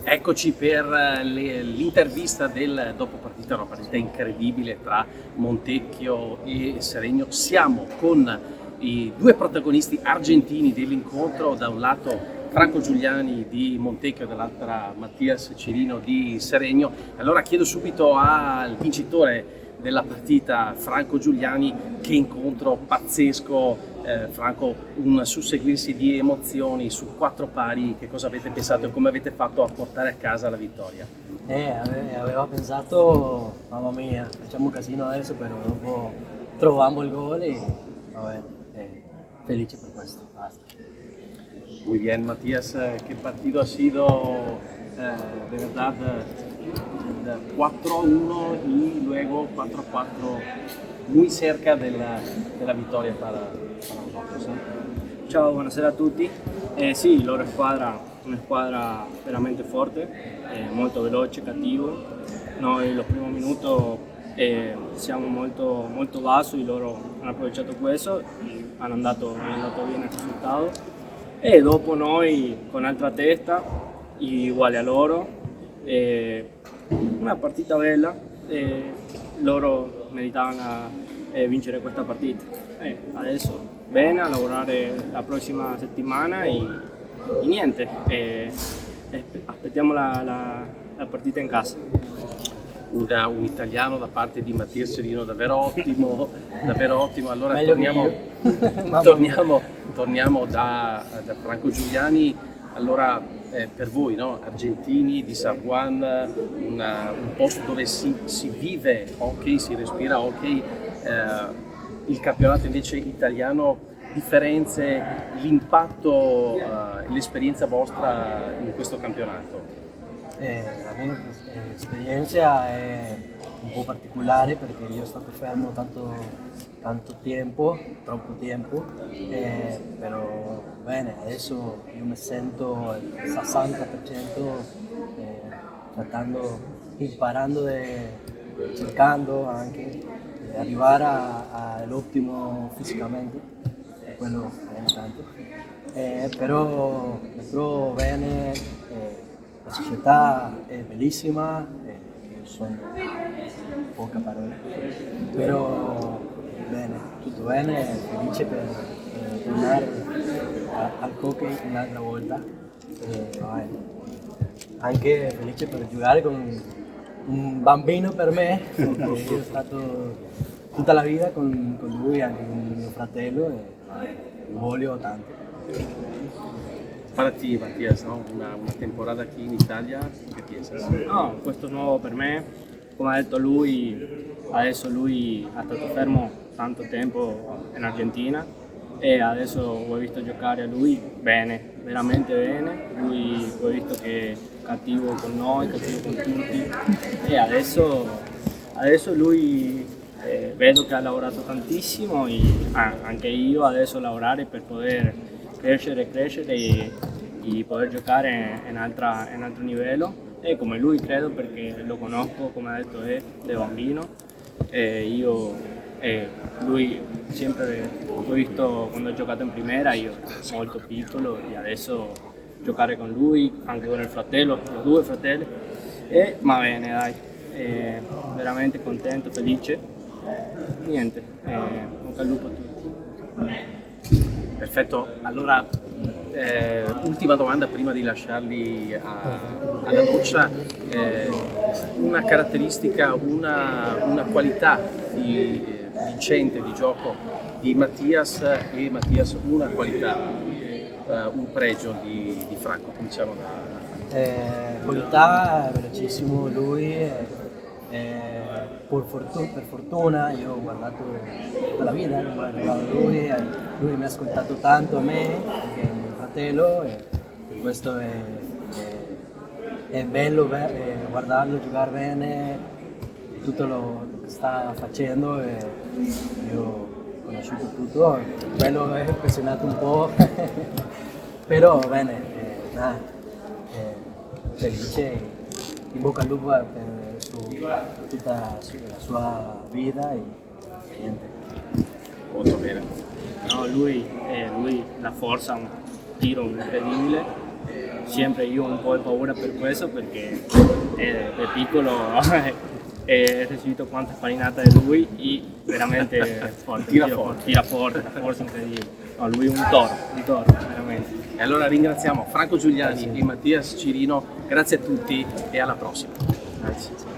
Eccoci per l'intervista del dopo partita, una partita incredibile tra Montecchio e Seregno. Siamo con i due protagonisti argentini dell'incontro, da un lato Franco Giuliani di Montecchio, dall'altra Mattias Cirino di Seregno. Allora chiedo subito al vincitore della partita, Franco Giuliani, che incontro pazzesco. Franco, un susseguirsi di emozioni su 4 pari, che cosa avete pensato e come avete fatto a portare a casa la vittoria? Avevo pensato, mamma mia, facciamo casino adesso, però dopo trovammo il gol e vabbè, felice per questo, basta. Muy bien, Matías, ¿qué partido ha sido de verdad 4-1 y luego 4-4, muy cerca de la vittoria para nosotros? Ciao, buonasera a tutti. Sì, la loro squadra è una squadra veramente forte, molto veloce, cattivo. Noi lo primo minuto siamo molto bassi, loro hanno approfittato questo, hanno andato bene il risultato. E dopo noi con altra testa, uguale a loro, una partita bella, loro meritavano vincere questa partita. Adesso bene a lavorare la prossima settimana e niente, aspettiamo la partita in casa. Un italiano da parte di Mattias Cirino davvero ottimo, davvero ottimo. Allora torniamo da Franco Giuliani. Allora per voi, no? Argentini di San Juan, un posto dove si vive hockey, si respira hockey, il campionato invece italiano, differenze, l'impatto, l'esperienza vostra in questo campionato? La mia esperienza è un po' particolare perché io sono stato fermo tanto tempo, troppo tempo, però bene, adesso io mi sento al 60% imparando cercando anche di arrivare all'ottimo fisicamente, e quello è tanto, però mi trovo bene. La società è bellissima, io sono poche parole, però bene, tutto bene, felice per tornare al hockey un'altra volta, anche felice per giocare con un bambino per me, perché io sono stato tutta la vita con lui, anche con mio fratello, e lo voglio tanto. Para ti, Mattias, ¿no? Una temporada aquí in Italia, che piensas? No, questo è nuovo per me, come ha detto lui, adesso lui è stato fermo tanto tempo in Argentina e adesso ho visto giocare a lui bene, veramente bene. Lui ho visto che è cattivo con noi, cattivo con tutti, e adesso lui vedo che ha lavorato tantissimo e anche io adesso lavorare per poter crescere e poter giocare in altro livello, e come lui credo, perché lo conosco, come ha detto, è da bambino, e lui sempre l'ho visto quando ho giocato in primera, io molto piccolo, e adesso giocare con lui, anche con il fratello, ho 2 fratelli, e va bene, dai, veramente contento, felice, niente, bocca al lupo a tutti. Perfetto, allora ultima domanda prima di lasciarli alla doccia. Una caratteristica, una qualità vincente di gioco di Mattias, e Mattias una qualità, un pregio di Franco, cominciamo da... Qualità, è velocissimo lui, per fortuna io ho guardato tutta la vita, guardavo lui mi ha ascoltato tanto a me, anche a mio fratello, e questo è bello guardarlo giocare bene, tutto lo che sta facendo, e io ho conosciuto tutto, quello mi ha impressionato un po', però bene, felice, in bocca al lupo per tutta la sua vita e niente. Molto bene. No, lui la forza, un tiro incredibile, sempre io un po' di paura per questo perché da piccolo he ricevuto quante farinate da lui e veramente forte, tira forte, una forza incredibile. No, lui è un toro, veramente. E allora ringraziamo Franco Giuliani e Mattias Cirino, grazie a tutti e alla prossima. Grazie.